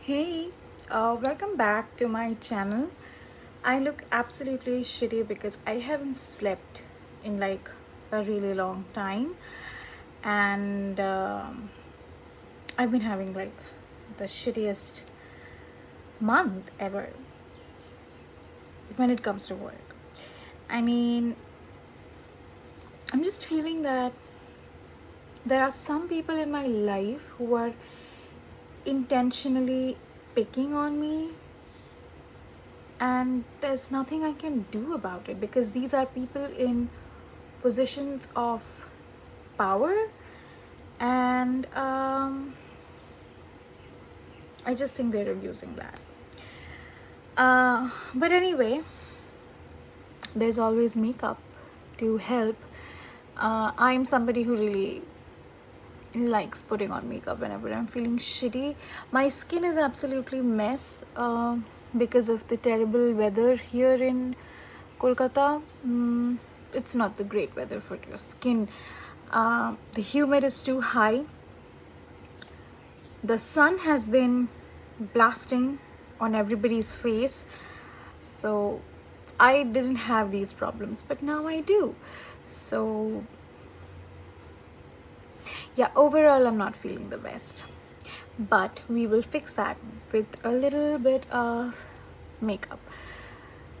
Hey, welcome back to my channel. I look absolutely shitty because I haven't slept in like a really long time, and I've been having like the shittiest month ever when it comes to work. I mean, I'm just feeling that there are some people in my life who are intentionally picking on me, and there's nothing I can do about it because these are people in positions of power, and I just think they're abusing that. But anyway, there's always makeup to help. I'm somebody who really likes putting on makeup whenever I'm feeling shitty. My skin is absolutely mess because of the terrible weather here in Kolkata. It's not the great weather for your skin. The humid is too high. The sun has been blasting on everybody's face, so I didn't have these problems, but now I do. So yeah, overall I'm not feeling the best, but we will fix that with a little bit of makeup.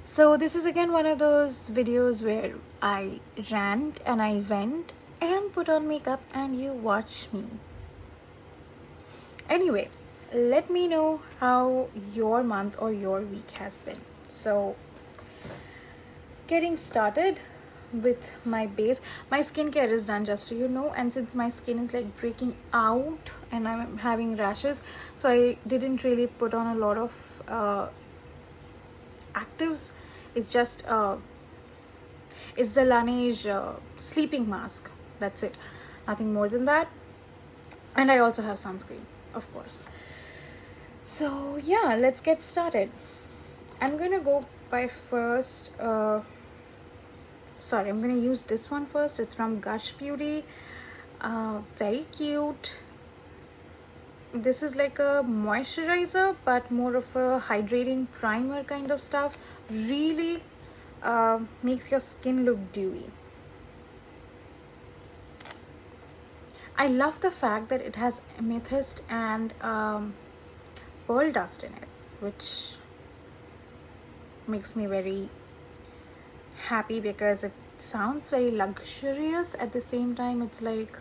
So this is again one of those videos where I rant and I vent and put on makeup and you watch me. Anyway, let me know how your month or your week has been. So getting started with my base, my skincare is done, just so you know, and since my skin is like breaking out and I'm having rashes, so I didn't really put on a lot of actives. It's just it's the Laneige sleeping mask, that's it, nothing more than that. And I also have sunscreen, of course. So yeah, let's get started. I'm gonna go by first I'm gonna use this one first. It's from Gush Beauty. Very cute. This is like a moisturizer but more of a hydrating primer kind of stuff. Really makes your skin look dewy. I love the fact that it has amethyst and pearl dust in it, which makes me very happy because it sounds very luxurious. At the same time, it's like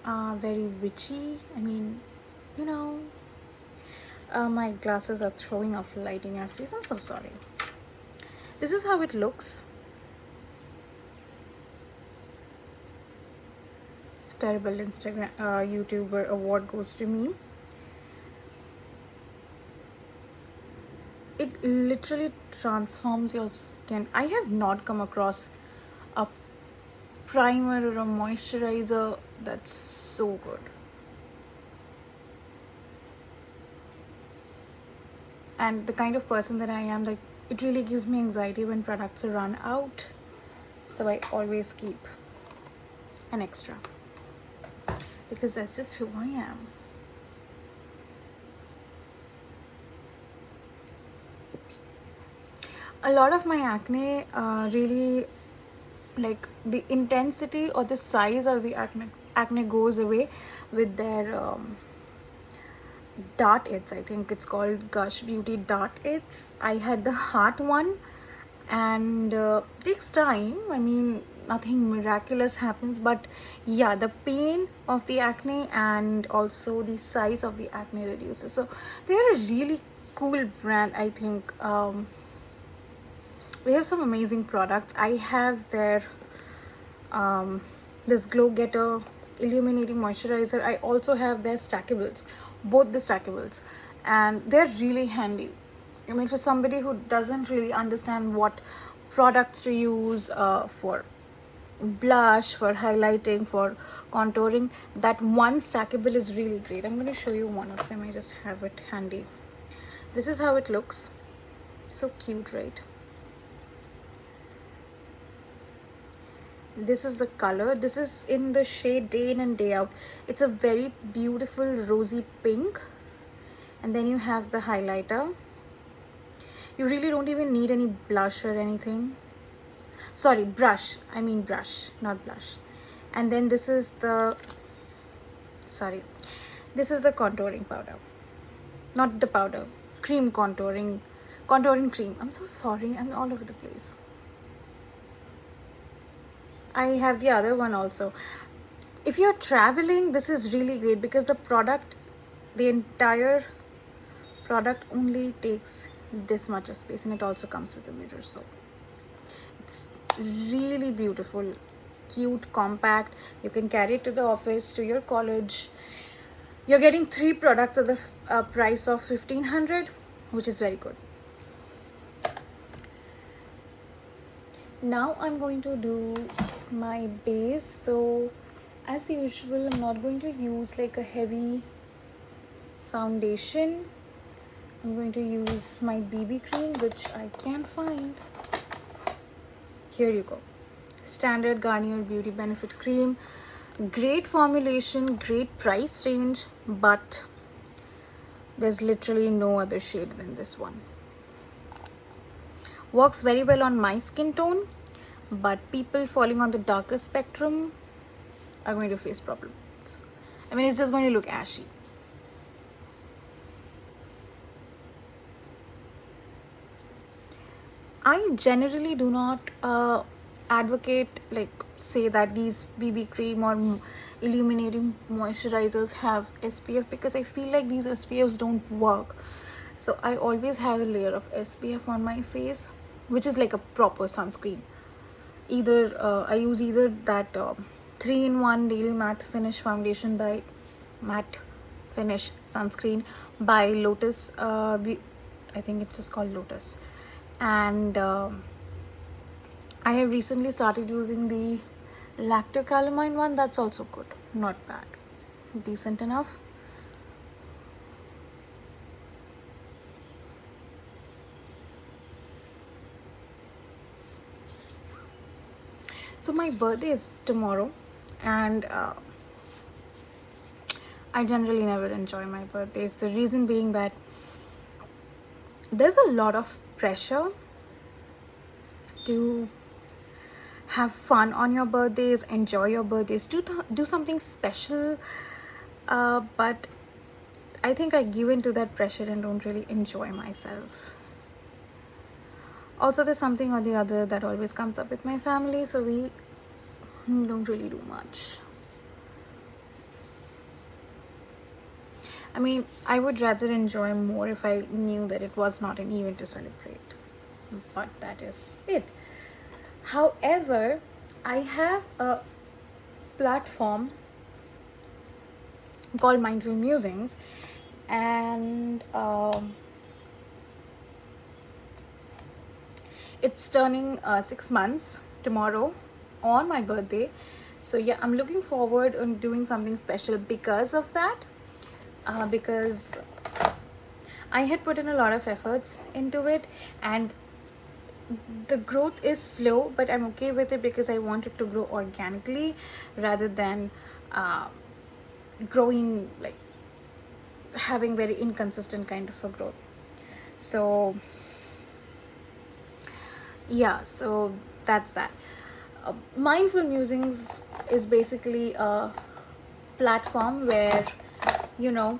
very witchy. I mean, you know, my glasses are throwing off light in your face. I'm so sorry. This is how it looks. Terrible Instagram YouTuber award goes to me. It literally transforms your skin. I have not come across a primer or a moisturizer that's so good. And the kind of person that I am, like, it really gives me anxiety when products run out, so I always keep an extra because that's just who I am. A lot of my acne really, like, the intensity or the size of the acne goes away with their dart its. I think it's called Gush Beauty dart its. I had the heart one, and takes time. I mean, nothing miraculous happens, but yeah, the pain of the acne and also the size of the acne reduces. So they're a really cool brand, I think. They have some amazing products. I have their this glow getter illuminating moisturizer. I also have their stackables, both the stackables, and they're really handy. I mean, for somebody who doesn't really understand what products to use for blush, for highlighting, for contouring, that one stackable is really great. I'm going to show you one of them. I just have it handy. This is how it looks. So cute, right? This is the color. This is in the shade Day In and Day Out. It's a very beautiful rosy pink, and then you have the highlighter. You really don't even need any blush or anything. Sorry, brush. I mean brush, not blush. And then this is the contouring powder. Not the powder, cream contouring cream. I'm so sorry, I'm all over the place. I have the other one also. If you're traveling, this is really great because the entire product only takes this much of space, and it also comes with a mirror, so it's really beautiful, cute, compact. You can carry it to the office, to your college. You're getting 3 products at the price of 1500, which is very good. Now I'm going to do my base. So as usual, I'm not going to use like a heavy foundation. I'm going to use my BB cream, which I can find. Here you go. Standard Garnier Beauty Benefit Cream. Great formulation, great price range, but there's literally no other shade than this one. Works very well on my skin tone, but people falling on the darker spectrum are going to face problems. I mean, it's just going to look ashy. I generally do not advocate, like, say that these BB cream or illuminating moisturizers have SPF, because I feel like these SPFs don't work. So I always have a layer of SPF on my face, which is like a proper sunscreen. I use either that 3-in-1 Daily Matte Finish foundation by Matte Finish sunscreen by Lotus. I think it's just called Lotus. And I have recently started using the lactocalamine one. That's also good, not bad, decent enough. So my birthday is tomorrow, and I generally never enjoy my birthdays. The reason being that there's a lot of pressure to have fun on your birthdays, enjoy your birthdays, do something special, but I think I give in to that pressure and don't really enjoy myself. Also, there's something or the other that always comes up with my family, so we don't really do much. I mean, I would rather enjoy more if I knew that it was not an event to celebrate, but that is it. However, I have a platform called Mindful Musings, and it's turning 6 months tomorrow on my birthday. So yeah, I'm looking forward on doing something special because of that, because I had put in a lot of efforts into it, and the growth is slow, but I'm okay with it because I want it to grow organically rather than growing, like, having very inconsistent kind of a growth. So yeah, so that's that. Mindful Musings is basically a platform where, you know,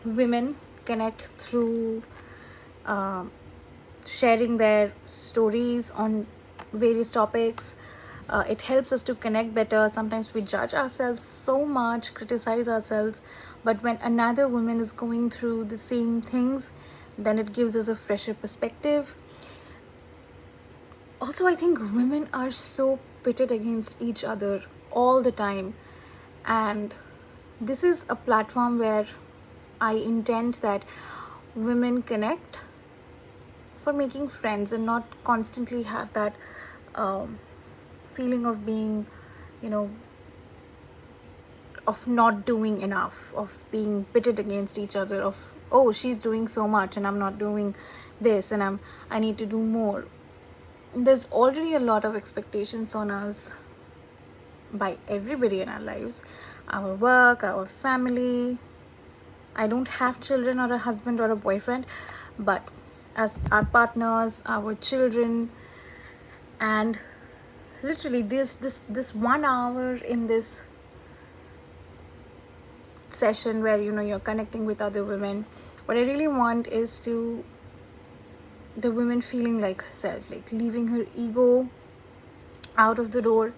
women connect through sharing their stories on various topics. It helps us to connect better. Sometimes we judge ourselves so much, criticize ourselves, but when another woman is going through the same things, then it gives us a fresher perspective. Also, I think women are so pitted against each other all the time, and this is a platform where I intend that women connect for making friends and not constantly have that feeling of being, you know, of not doing enough, of being pitted against each other, of, oh, she's doing so much and I'm not doing this, and I need to do more. There's already a lot of expectations on us by everybody in our lives, our work, our family, I don't have children or a husband or a boyfriend, but as our partners, our children, and literally this 1 hour in this session where you're connecting with other women, what I really want is to the women feeling like herself, like leaving her ego out of the door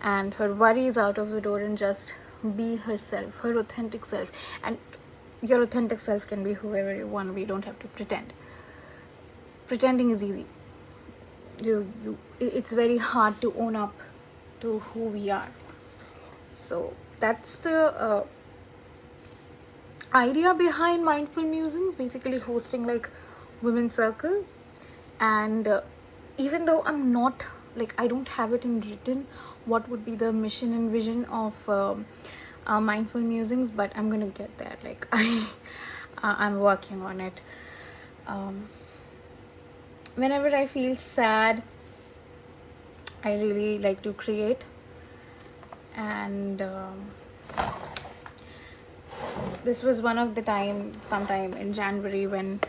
and her worries out of the door, and just be herself, her authentic self. And your authentic self can be whoever you want to be. You don't have to pretend. Pretending is easy. It's very hard to own up to who we are. So that's the idea behind Mindful Musings, basically hosting like women's circle. And even though I'm not like, I don't have it in written what would be the mission and vision of Mindful Musings, but I'm gonna get there. Like I'm working on it. Whenever I feel sad, I really like to create. And this was one of the sometime in January, when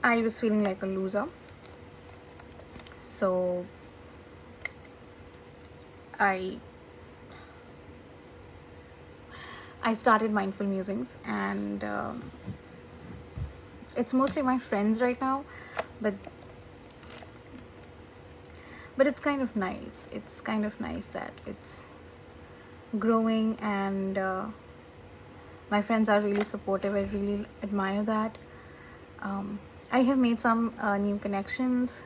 I was feeling like a loser. So I started Mindful Musings, and it's mostly my friends right now, but it's kind of nice. It's kind of nice that it's growing, and my friends are really supportive. I really admire that. I have made some new connections,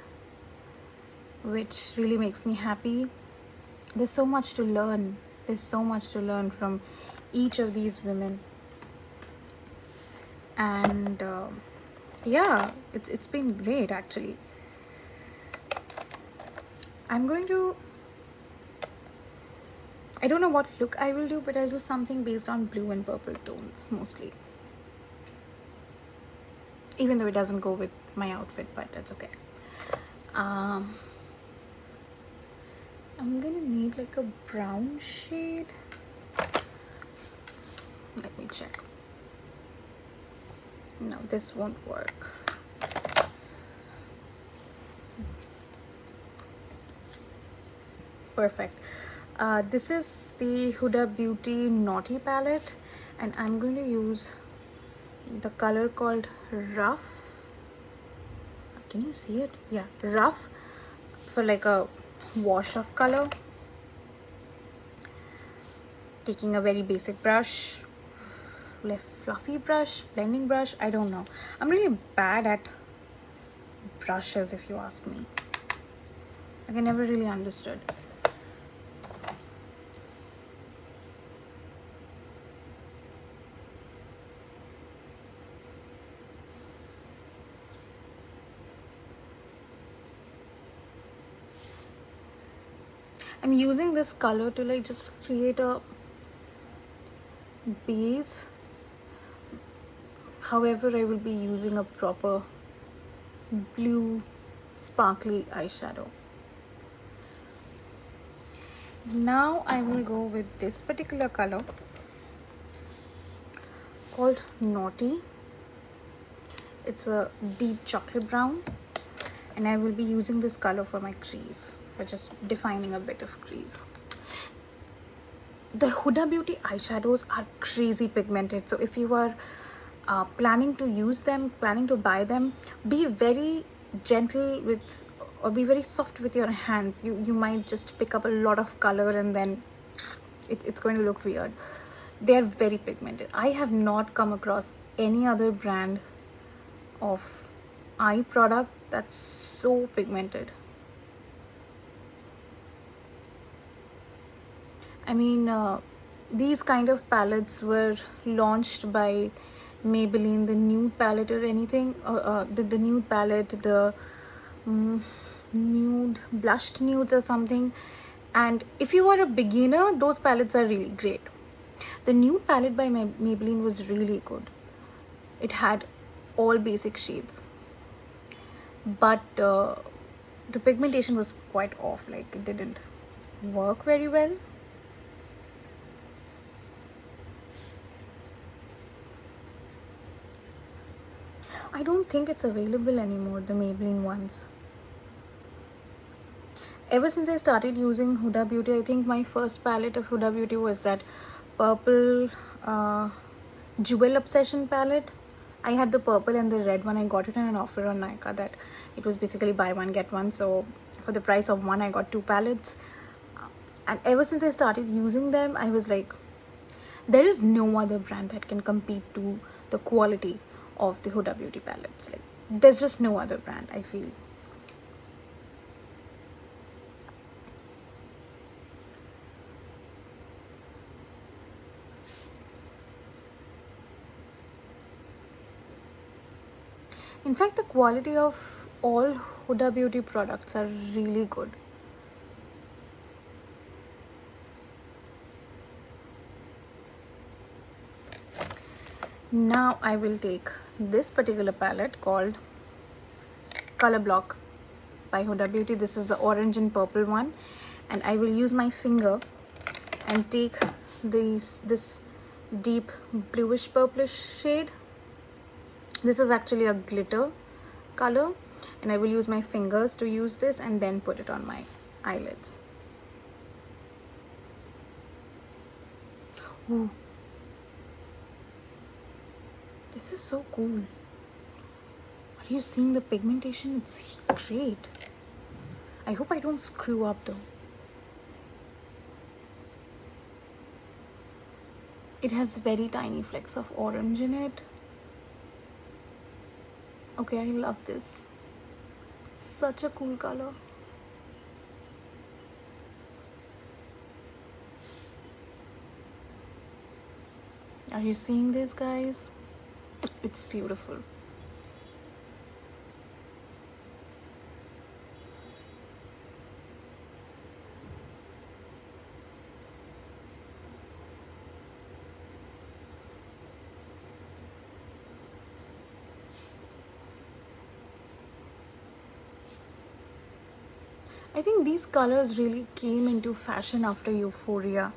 which really makes me happy. There's so much to learn. There's so much to learn from each of these women. And yeah, it's been great actually. I don't know what look I will do, but I'll do something based on blue and purple tones mostly. Even though it doesn't go with my outfit, but that's okay. I'm gonna need like a brown shade. Let me check. No, this won't work. Perfect. This is the Huda Beauty Naughty palette, and I'm going to use the color called Rough. Can you see it? Yeah, Rough, for like a wash of color. Taking a very basic brush, fluffy brush, blending brush, I don't know. I'm really bad at brushes, if you ask me. Like, I never really understood. I'm using this color to like just create a base. However, I will be using a proper blue sparkly eyeshadow. Now I will go with this particular color called Naughty. It's a deep chocolate brown, and I will be using this color for my crease, for just defining a bit of crease. The Huda Beauty eyeshadows are crazy pigmented, so if you are planning to use them, planning to buy them, be very gentle with, or be very soft with your hands. You might just pick up a lot of color, and then it's going to look weird. They are very pigmented. I have not come across any other brand of eye product that's so pigmented. I mean, these kind of palettes were launched by Maybelline, the nude palette or anything, the nude palette, the nude, blushed nudes or something. And if you are a beginner, those palettes are really great. The nude palette by Maybelline was really good. It had all basic shades, but the pigmentation was quite off. Like, it didn't work very well. I don't think it's available anymore, the Maybelline ones. Ever since I started using Huda Beauty, I think my first palette of Huda Beauty was that purple Jewel Obsession palette. I had the purple and the red one. I got it in an offer on Nykaa that it was basically buy one get one. So for the price of one, I got two palettes. And ever since I started using them, I was like, there is no other brand that can compete to the quality of the Huda Beauty palettes. Like, there's just no other brand, I feel. In fact, the quality of all Huda Beauty products are really good. Now I will take this particular palette called Color Block by Huda Beauty. This is the orange and purple one, and I will use my finger and take this deep bluish purplish shade. This is actually a glitter color, and I will use my fingers to use this and then put it on my eyelids. Ooh. This is so cool. Are you seeing the pigmentation? It's great. I hope I don't screw up though. It has very tiny flecks of orange in it. Okay, I love this. Such a cool color. Are you seeing this, guys? It's beautiful. I think these colors really came into fashion after Euphoria.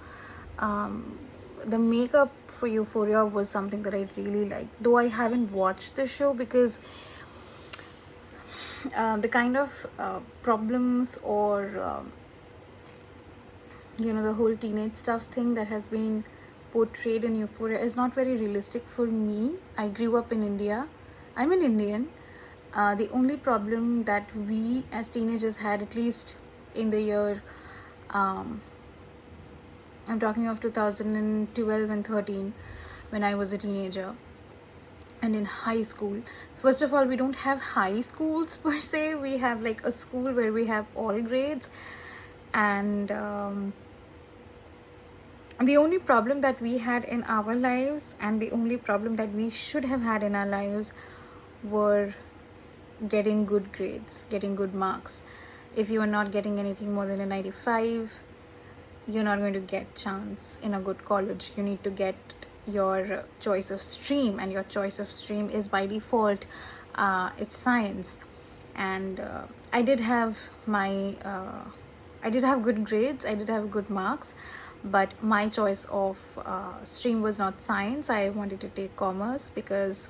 The makeup for Euphoria was something that I really liked, though I haven't watched the show because the kind of problems or the whole teenage stuff thing that has been portrayed in Euphoria is not very realistic for me. I grew up in India. I'm an Indian. The only problem that we as teenagers had, at least in the year, I'm talking of 2012 and 13, when I was a teenager and in high school. First of all, we don't have high schools per se. We have like a school where we have all grades, and the only problem that we had in our lives, and the only problem that we should have had in our lives, were getting good grades, getting good marks. If you are not getting anything more than a 95, you're not going to get chance in a good college. You need to get your choice of stream, and your choice of stream is by default it's science. And I did have good grades, I did have good marks, but my choice of stream was not science. I wanted to take commerce because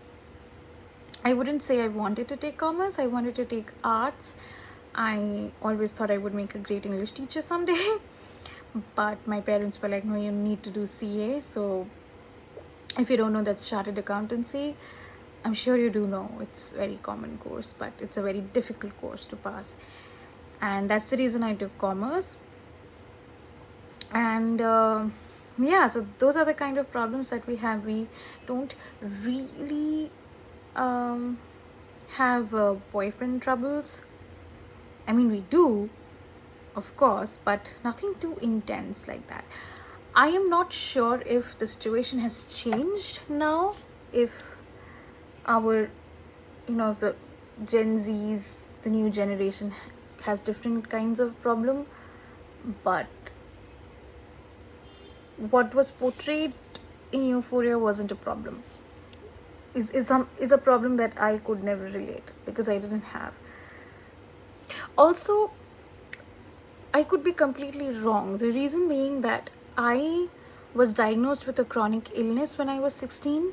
I wouldn't say I wanted to take commerce, I wanted to take arts. I always thought I would make a great English teacher someday. But my parents were like, no, you need to do CA. So if you don't know, that's chartered accountancy. I'm sure you do know, it's a very common course, but it's a very difficult course to pass. And that's the reason I took commerce. And yeah, so those are the kind of problems that we have. We don't really have boyfriend troubles. I mean, we do, of course, but nothing too intense like that. I am not sure if the situation has changed now, if our, the Gen Zs, the new generation, has different kinds of problem, but what was portrayed in Euphoria wasn't a problem. Is a problem that I could never relate because I didn't have. Also, I could be completely wrong. The reason being that I was diagnosed with a chronic illness when I was 16,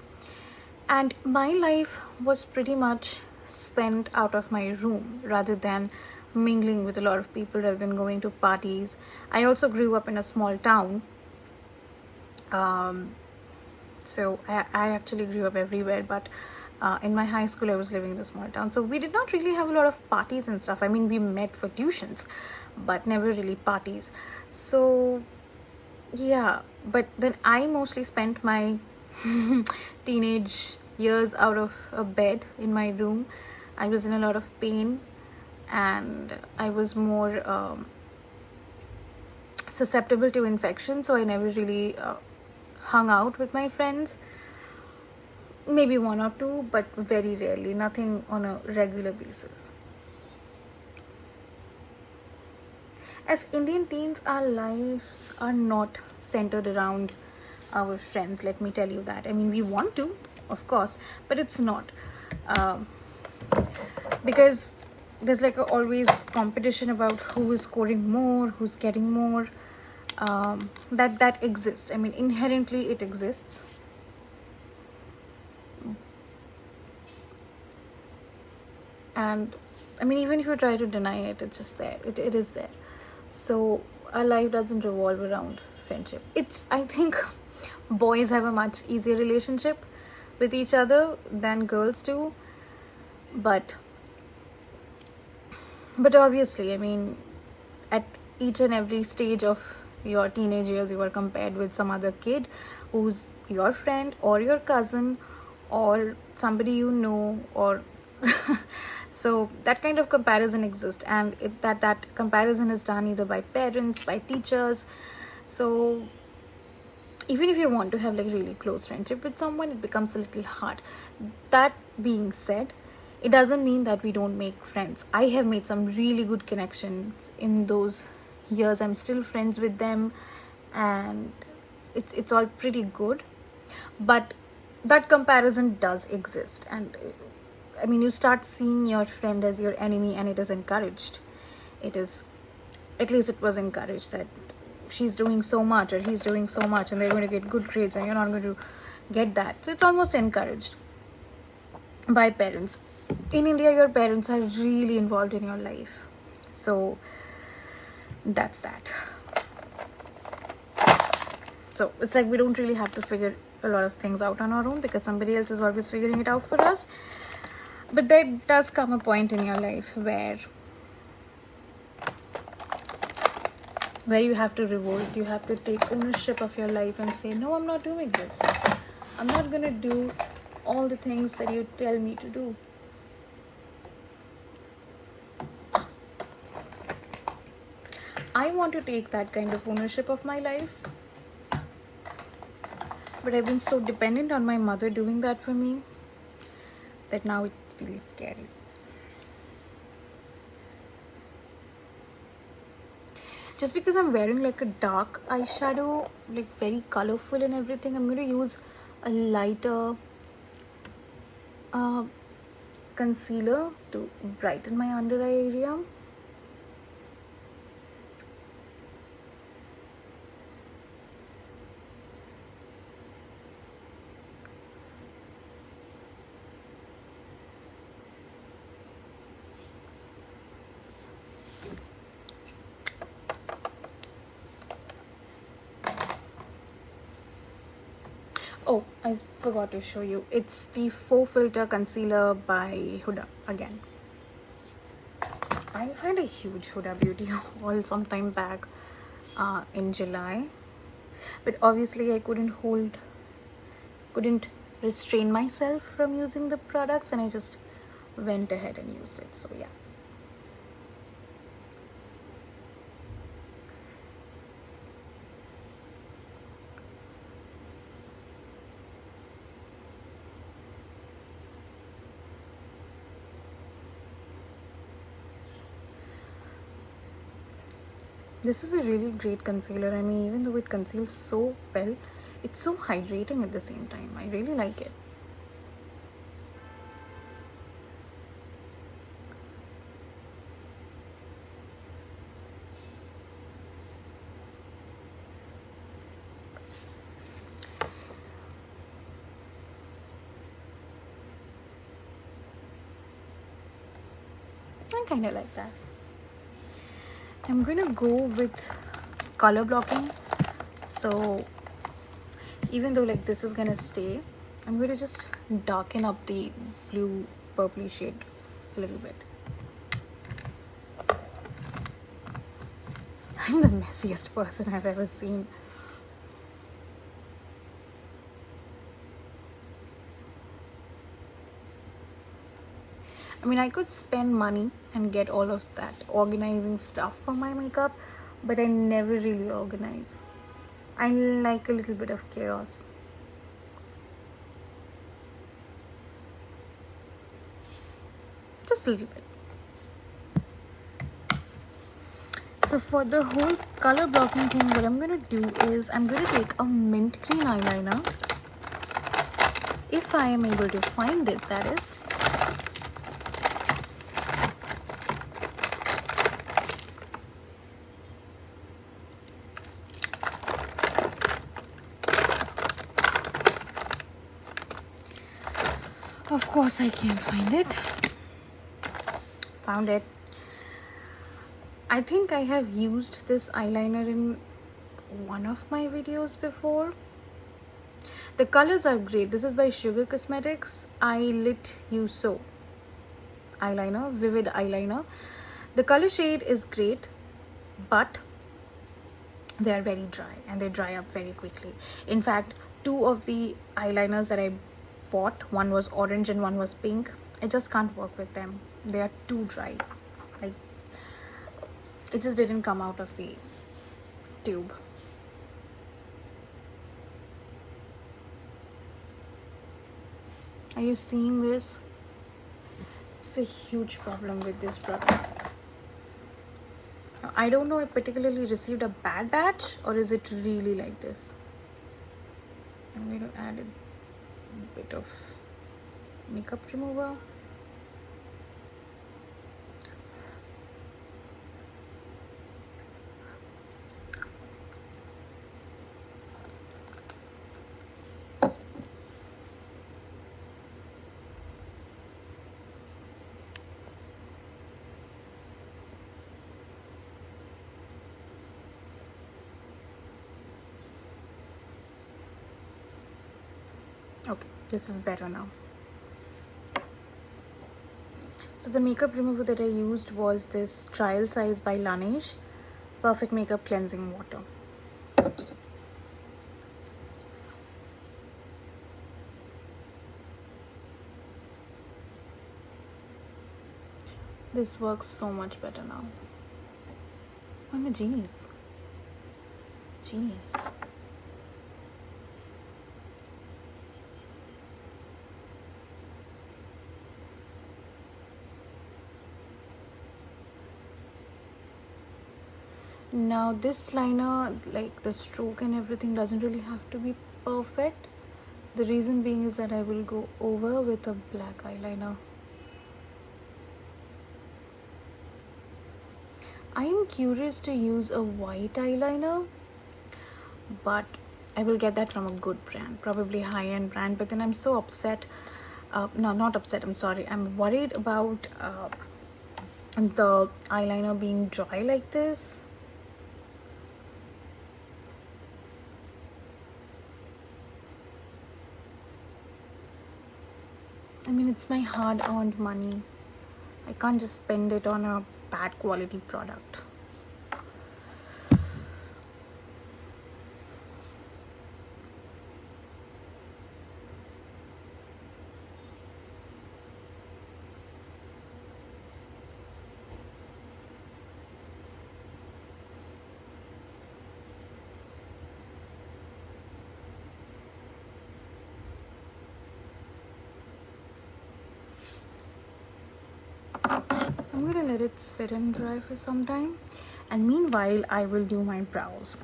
And my life was pretty much spent out of my room rather than mingling with a lot of people, rather than going to parties. I also grew up in a small town. Um, so I actually grew up everywhere, but in my high school I was living in a small town, so we did not really have a lot of parties and stuff. I mean, we met for tuitions, but never really parties. So yeah, but then I mostly spent my teenage years out of a bed in my room. I was in a lot of pain, and I was more susceptible to infection, so I never really hung out with my friends. Maybe one or two, but very rarely, nothing on a regular basis. As Indian teens, our lives are not centered around our friends, let me tell you that. I mean, we want to, of course, but it's not. Um, because there's like always competition about who is scoring more, who's getting more. That exists. I mean, inherently it exists. And I mean, even if you try to deny it, it's just there. It is there. So our life doesn't revolve around friendship. It's, I think, boys have a much easier relationship with each other than girls do. But obviously, I mean, at each and every stage of your teenage years, you are compared with some other kid who's your friend or your cousin or somebody you know, or so that kind of comparison exists, and that comparison is done either by parents, by teachers. So even if you want to have like really close friendship with someone, it becomes a little hard. That being said, it doesn't mean that we don't make friends. I have made some really good connections in those years. I'm still friends with them, and it's all pretty good. But that comparison does exist, and I mean, you start seeing your friend as your enemy, and it is encouraged. It is, at least it was encouraged, that she's doing so much or he's doing so much and they're going to get good grades and you're not going to get that. So it's almost encouraged by parents. In India, your parents are really involved in your life. So that's that. So it's like we don't really have to figure a lot of things out on our own, because somebody else is always figuring it out for us. But there does come a point in your life where you have to revolt. You have to take ownership of your life and say, no, I'm not doing this. I'm not gonna do all the things that you tell me to do. I want to take that kind of ownership of my life, but I've been so dependent on my mother doing that for me that now it feels scary. Just because I'm wearing like a dark eyeshadow, like very colorful and everything, I'm going to use a lighter concealer to brighten my under eye area. Oh, I forgot to show you. It's the Faux Filter Concealer by Huda again. I had a huge Huda Beauty haul some time back in July. But obviously I couldn't restrain myself from using the products, and I just went ahead and used it. So yeah. This is a really great concealer. I mean, even though it conceals so well, it's so hydrating at the same time. I really like it. something kind of like that. I'm going to go with color blocking. So even though like this is going to stay, I'm going to just darken up the blue purpley shade a little bit. I'm the messiest person I've ever seen. I mean, I could spend money and get all of that organizing stuff for my makeup, but I never really organize. I like a little bit of chaos. Just a little bit. So for the whole color blocking thing, what I'm going to do is I'm going to take a mint green eyeliner. If I am able to find it, that is. Of course, I can't find it. Found it. I think I have used this eyeliner in one of my videos before. The colors are great. This is by Sugar Cosmetics. I Lit You So eyeliner, vivid eyeliner. The color shade is great, but they are very dry and they dry up very quickly. In fact, two of the eyeliners that I bought, one was orange and one was pink, I just can't work with them. They are too dry. Like, it just didn't come out of the tube. Are you seeing this? It's a huge problem with this product. I don't know, I particularly received a bad batch, or is it really like this? I'm going to add a bit of makeup remover. Okay, this is better now. So the makeup remover that I used was this Trial Size by Laneige Perfect Makeup Cleansing Water. This works so much better now. I'm a genius. Genius. Now this liner, like the stroke and everything, doesn't really have to be perfect. The reason being is that I will go over with a black eyeliner. I am curious to use a white eyeliner, but I will get that from a good brand, probably high-end brand. But then I'm so upset. No, not upset, I'm sorry. I'm worried about the eyeliner being dry like this. I mean, it's my hard-earned money. I can't just spend it on a bad quality product. I'm gonna let it sit and dry for some time, and meanwhile I will do my brows.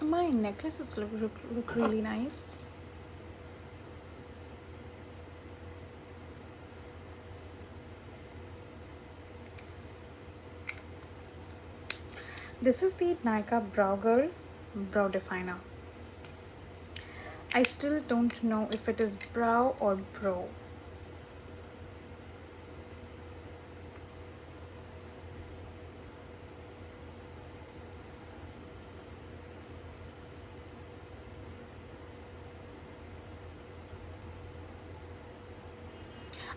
My necklaces look really nice. This is the Nykaa Brow Girl Brow Definer. I still don't know if it is brow or brow.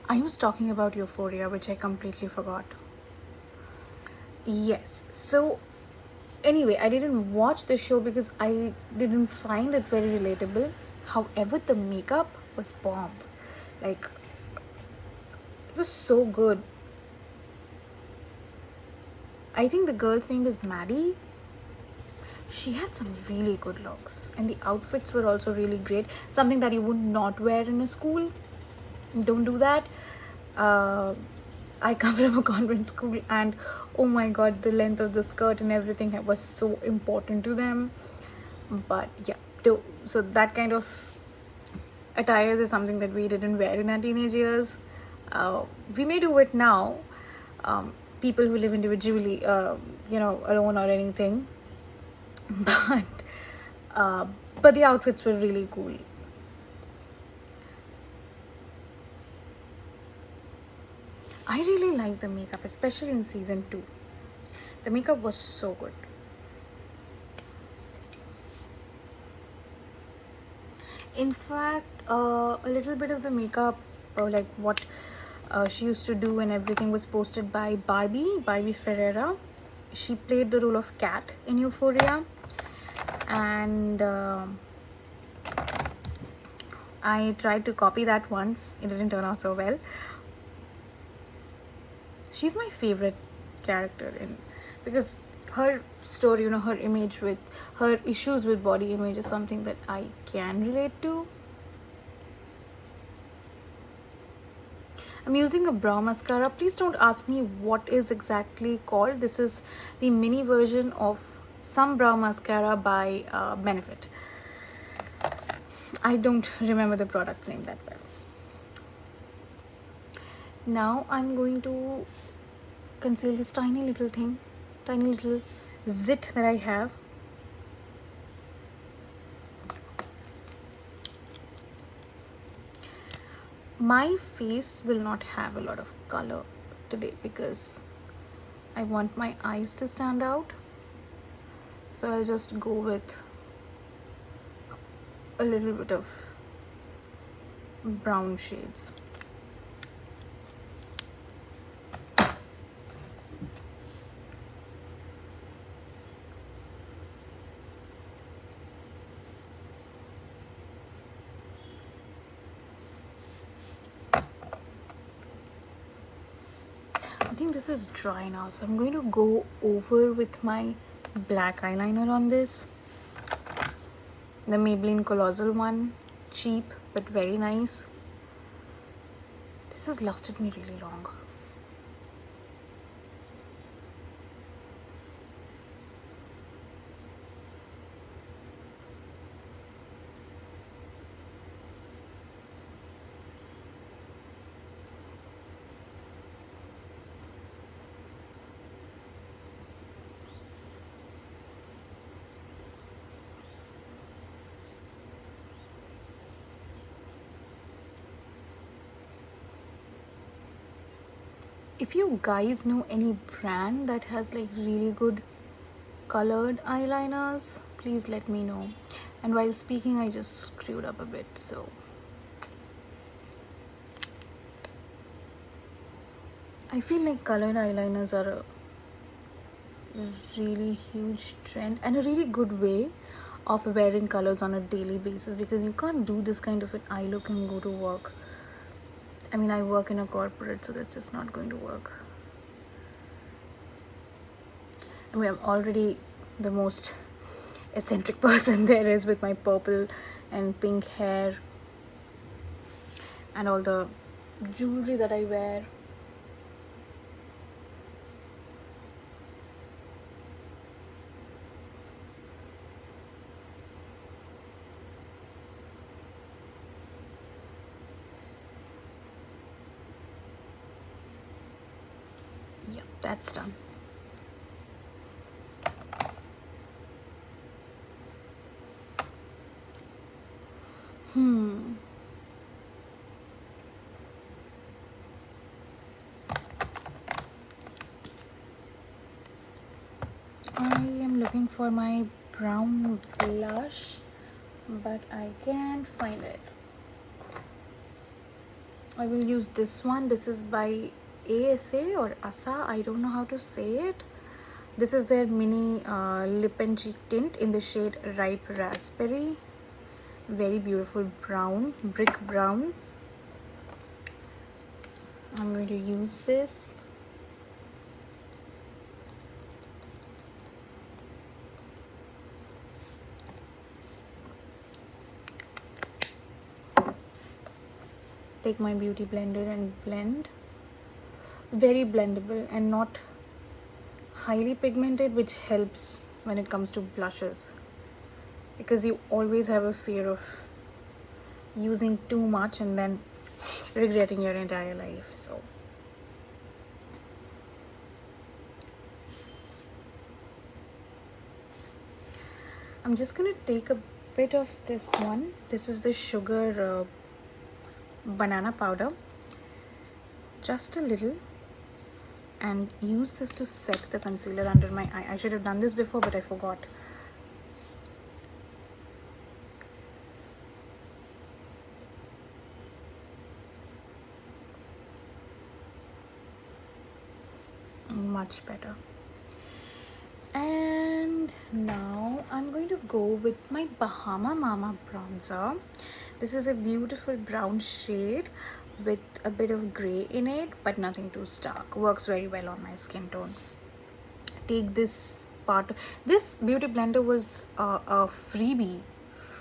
I was talking about Euphoria, which I completely forgot. Yes. So, anyway, I didn't watch the show because I didn't find it very relatable. However, the makeup was bomb. Like, it was so good. I think the girl's name is Maddie. She had some really good looks, and the outfits were also really great. Something that you would not wear in a school. Don't do that. uh, I come from a convent school, and oh my god, the length of the skirt and everything was so important to them. But yeah, so that kind of attires is something that we didn't wear in our teenage years. We may do it now, people who live individually, alone or anything. But uh, but the outfits were really cool. I really like the makeup, especially in season 2. The makeup was so good. In fact, a little bit of the makeup, like what she used to do and everything, was posted by Barbie Ferreira. She played the role of Kat in Euphoria, and I tried to copy that once. It didn't turn out so well. She's my favorite character because her story, her image with her issues with body image is something that I can relate to. I'm using a brow mascara. Please don't ask me what is exactly called. This is the mini version of some brow mascara by Benefit. I don't remember the product's name that well. Now I'm going to conceal this tiny little zit that I have. My face will not have a lot of color today because I want my eyes to stand out. So I'll just go with a little bit of brown shades. I think this is dry now, so I'm going to go over with my black eyeliner on this. The Maybelline Colossal one, cheap but very nice. This has lasted me really long. If you guys know any brand that has like really good colored eyeliners, please let me know. And while speaking, I just screwed up a bit, so I feel like colored eyeliners are a really huge trend and a really good way of wearing colors on a daily basis, because you can't do this kind of an eye look and go to work. I mean, I work in a corporate, so that's just not going to work. I mean, I'm already the most eccentric person there is with my purple and pink hair and all the jewelry that I wear. Yep, that's done. looking for my brown blush, but I can't find it. I will use this one. This is by ASA or ASA, I don't know how to say it. This is their mini lip and cheek tint in the shade Ripe Raspberry. Very beautiful brown, brick brown. I'm going to use this. Take my beauty blender and blend. Very blendable and not highly pigmented, which helps when it comes to blushes, because you always have a fear of using too much and then regretting your entire life. So I'm just gonna take a bit of this one. This is the sugar banana powder, just a little, and use this to set the concealer under my eye. I should have done this before, but I forgot. Much better. And now I'm going to go with my Bahama Mama bronzer. This is a beautiful brown shade with a bit of gray in it, but nothing too stark. Works very well on my skin tone. Take this part. This beauty blender was a freebie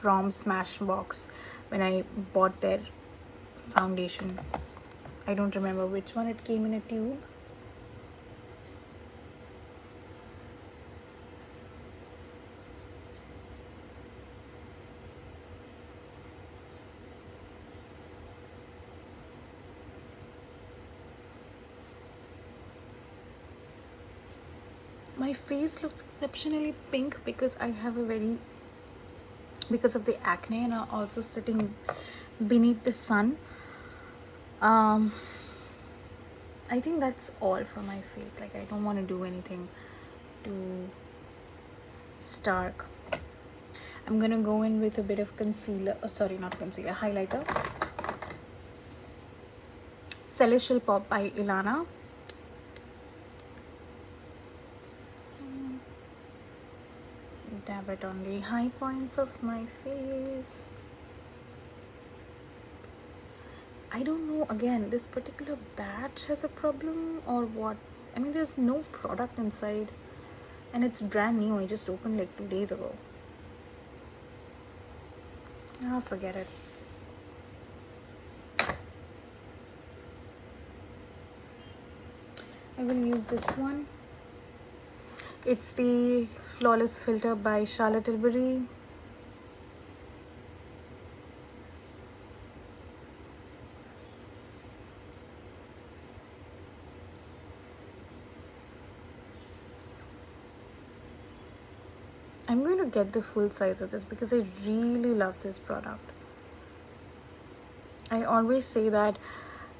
from Smashbox when I bought their foundation. I don't remember which one. It came in a tube. My face looks exceptionally pink because I have because of the acne, and I'm also sitting beneath the sun. I think that's all for my face. Like, I don't want to do anything too stark. I'm gonna go in with a bit of concealer. Oh, sorry, not concealer, highlighter. Celestial Pop by Ilana. Dab it on the high points of my face. I don't know, again, this particular batch has a problem or what. I mean, there's no product inside and it's brand new. I just opened like 2 days ago. Oh, forget it. I will use this one. It's the Flawless Filter by Charlotte Tilbury. I'm going to get the full size of this because I really love this product. I always say that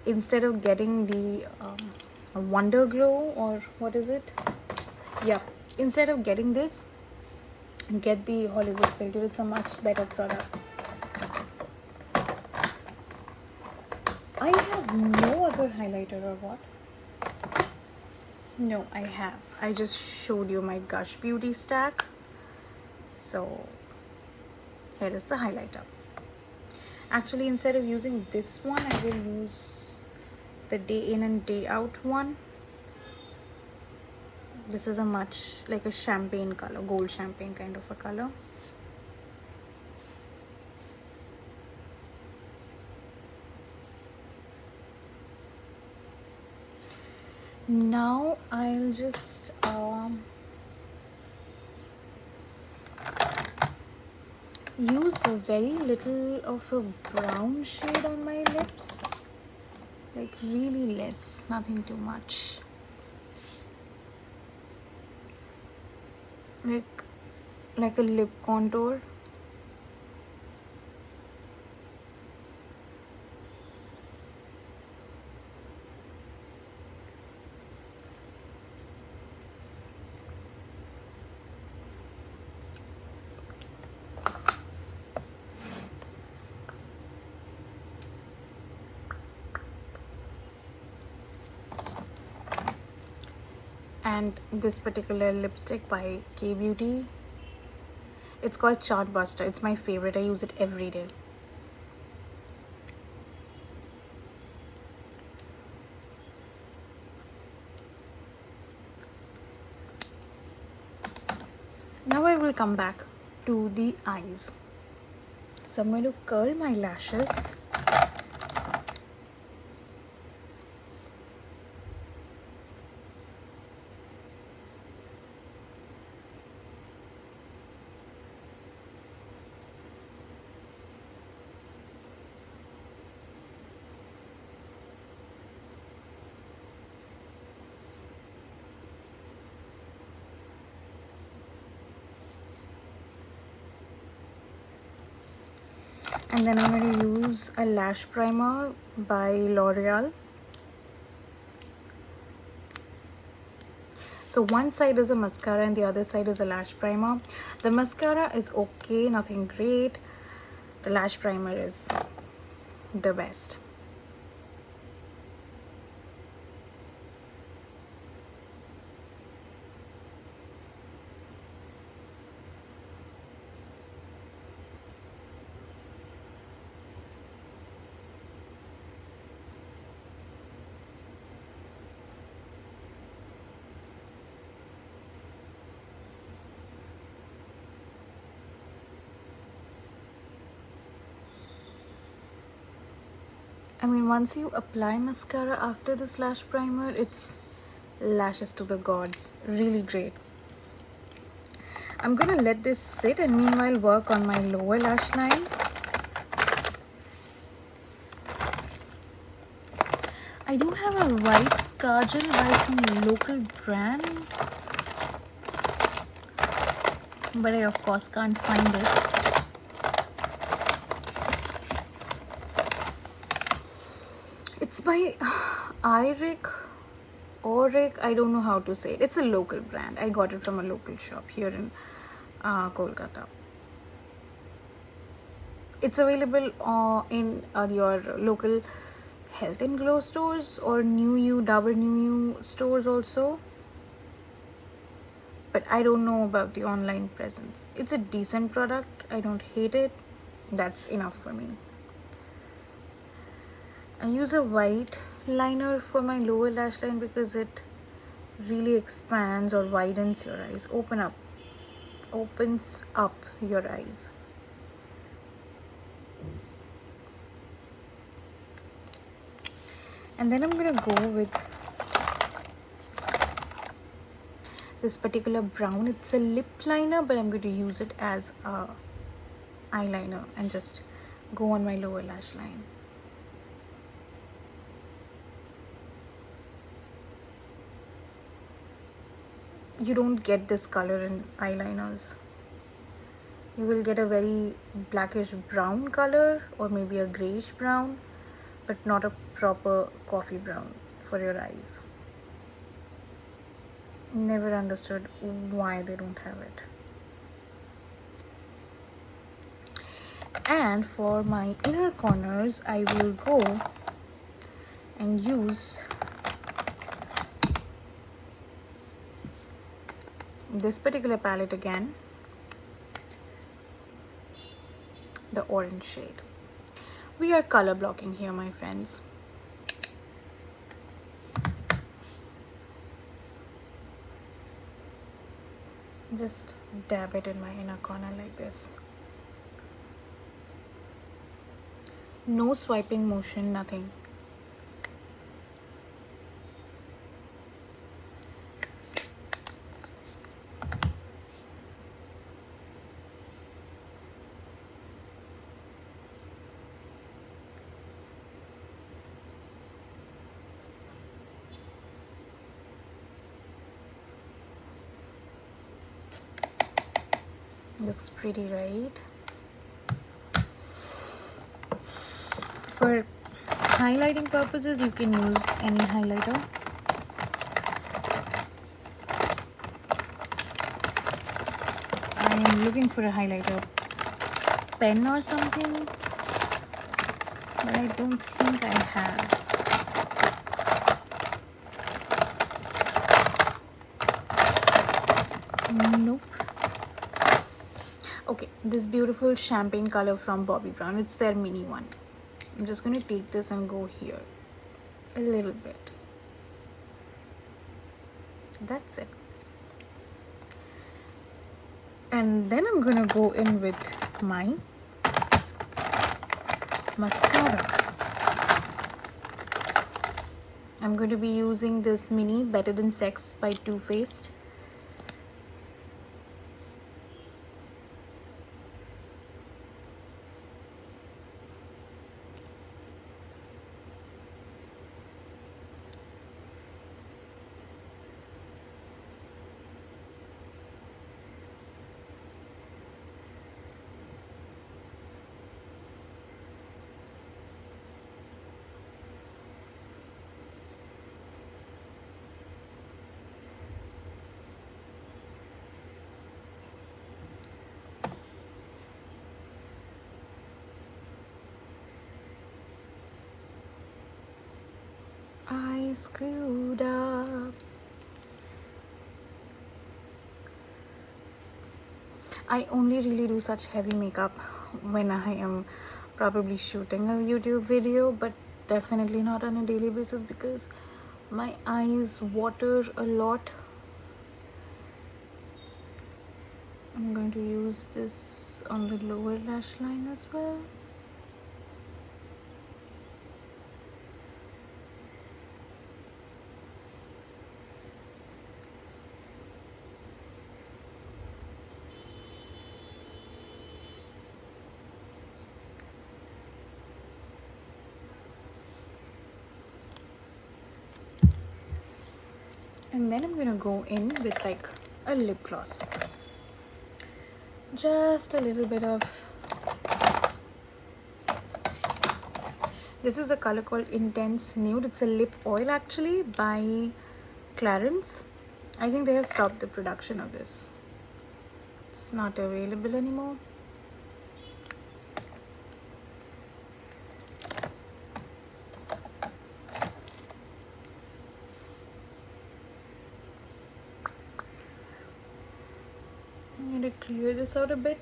instead of getting the Wonder Glow, or what is it? Yeah, instead of getting this, get the Hollywood Filter. It's a much better product. I have no other highlighter or what? No, I have. I just showed you my Gush Beauty stack. So here is the highlighter. Actually, instead of using this one, I will use the Day In and Day Out one. This is a much like a champagne color, gold champagne kind of a color. Now I'll just use a very little of a brown shade on my lips, like really less, nothing too much, like a lip contour. and this particular lipstick by K Beauty. It's called Chartbuster. It's my favorite. I use it every day. Now I will come back to the eyes. So I'm going to curl my lashes. And then I'm going to use a lash primer by L'Oreal. So one side is a mascara and the other side is a lash primer. The mascara is okay, nothing great. The lash primer is the best. I mean, once you apply mascara after this lash primer, it's lashes to the gods. Really great. I'm gonna let this sit and meanwhile work on my lower lash line. I do have a white kajal by some local brand, but I of course can't find it. It's by Auric, I don't know how to say it. It's a local brand. I got it from a local shop here in Kolkata. It's available in your local Health and Glow stores or New You, Dabur New You stores also. But I don't know about the online presence. It's a decent product. I don't hate it. That's enough for me. I use a white liner for my lower lash line because it really expands or widens your eyes. Opens up your eyes. And then I'm gonna go with this particular brown. It's a lip liner, but I'm going to use it as a eyeliner and just go on my lower lash line. You don't get this color in eyeliners. You will get a very blackish brown color or maybe a grayish brown, but not a proper coffee brown for your eyes. Never understood why they don't have it. And for my inner corners, I will go and use this particular palette again, the orange shade. We are color blocking here, my friends. Just dab it in my inner corner like this. No swiping motion, nothing. Looks pretty, right? For highlighting purposes, you can use any highlighter. I am looking for a highlighter pen or something, but I don't think I have. this beautiful champagne color from Bobbi Brown. It's their mini one. I'm just going to take this and go here a little bit. That's it. And then I'm going to go in with my mascara. I'm going to be using this mini Better Than Sex by Too Faced. I screwed up. I only really do such heavy makeup when I am probably shooting a YouTube video, but definitely not on a daily basis because my eyes water a lot. I'm going to use this on the lower lash line as well. And then I'm gonna go in with like a lip gloss. Just a little bit of, this is the color called Intense Nude. It's a lip oil actually by Clarins. I think they have stopped the production of this. It's not available anymore. I'm going to clear this out a bit.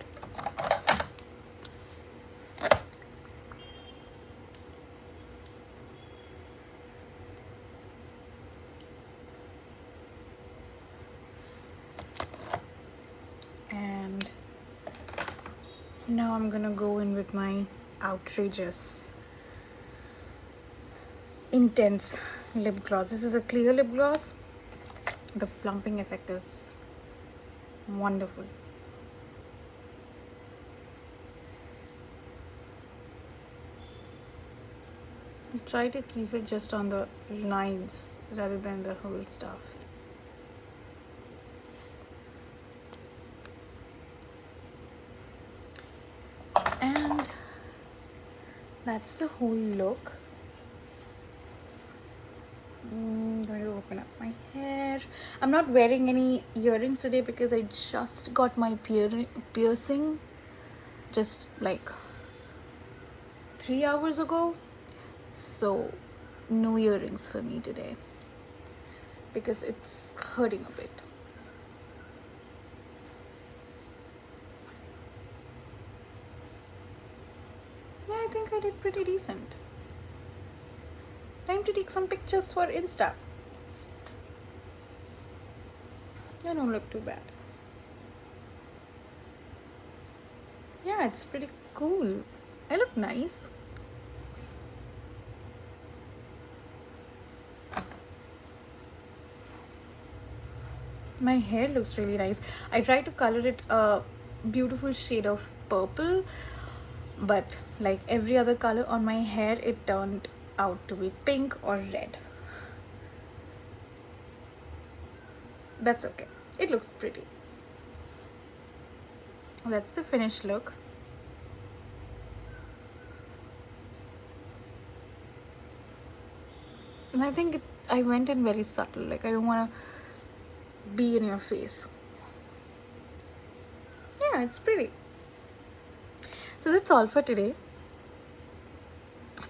And now I'm gonna go in with my outrageous Intense lip gloss. This is a clear lip gloss. The plumping effect is wonderful. Try to keep it just on the lines rather than the whole stuff. And that's the whole look. I'm going to open up my hair. I'm not wearing any earrings today because I just got my piercing just like 3 hours ago. So no earrings for me today because it's hurting a bit. Yeah, I think I did pretty decent. Time to take some pictures for Insta. I don't look too bad. Yeah, it's pretty cool. I look nice. My hair looks really nice. I tried to color it a beautiful shade of purple, but like every other color on my hair, it turned out to be pink or red. That's okay. It looks pretty. That's the finished look. And I think I went in very subtle. Like I don't want to be in your face. Yeah, it's pretty. So that's all for today.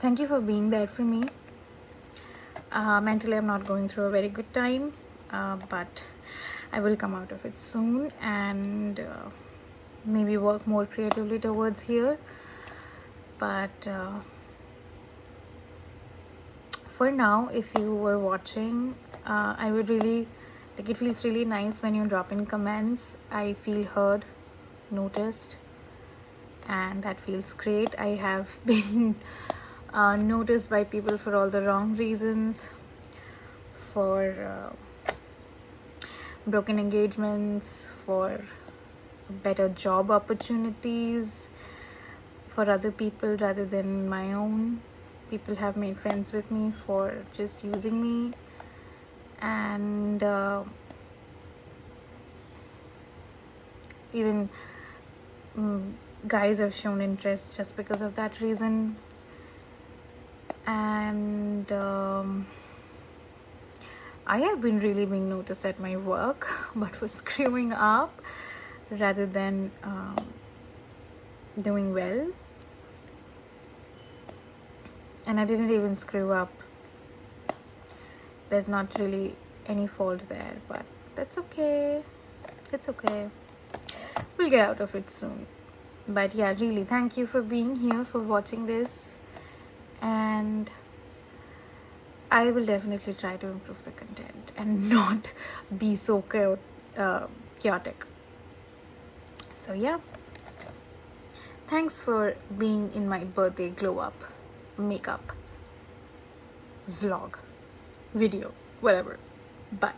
Thank you for being there for me. Mentally, I'm not going through a very good time, but I will come out of it soon. And maybe work more creatively towards here. But for now, if you were watching, I would really like, it feels really nice when you drop in comments. I feel heard, noticed, and that feels great. I have been noticed by people for all the wrong reasons, for broken engagements, for better job opportunities for other people rather than my own. People have made friends with me for just using me, and even guys have shown interest just because of that reason. And I have been really being noticed at my work, but for screwing up rather than doing well. And I didn't even screw up. There's not really any fault there, but that's okay. It's okay. We'll get out of it soon. But yeah, really, thank you for being here, for watching this. And I will definitely try to improve the content and not be so chaotic. So yeah, thanks for being in my birthday glow up makeup vlog video, whatever. Bye.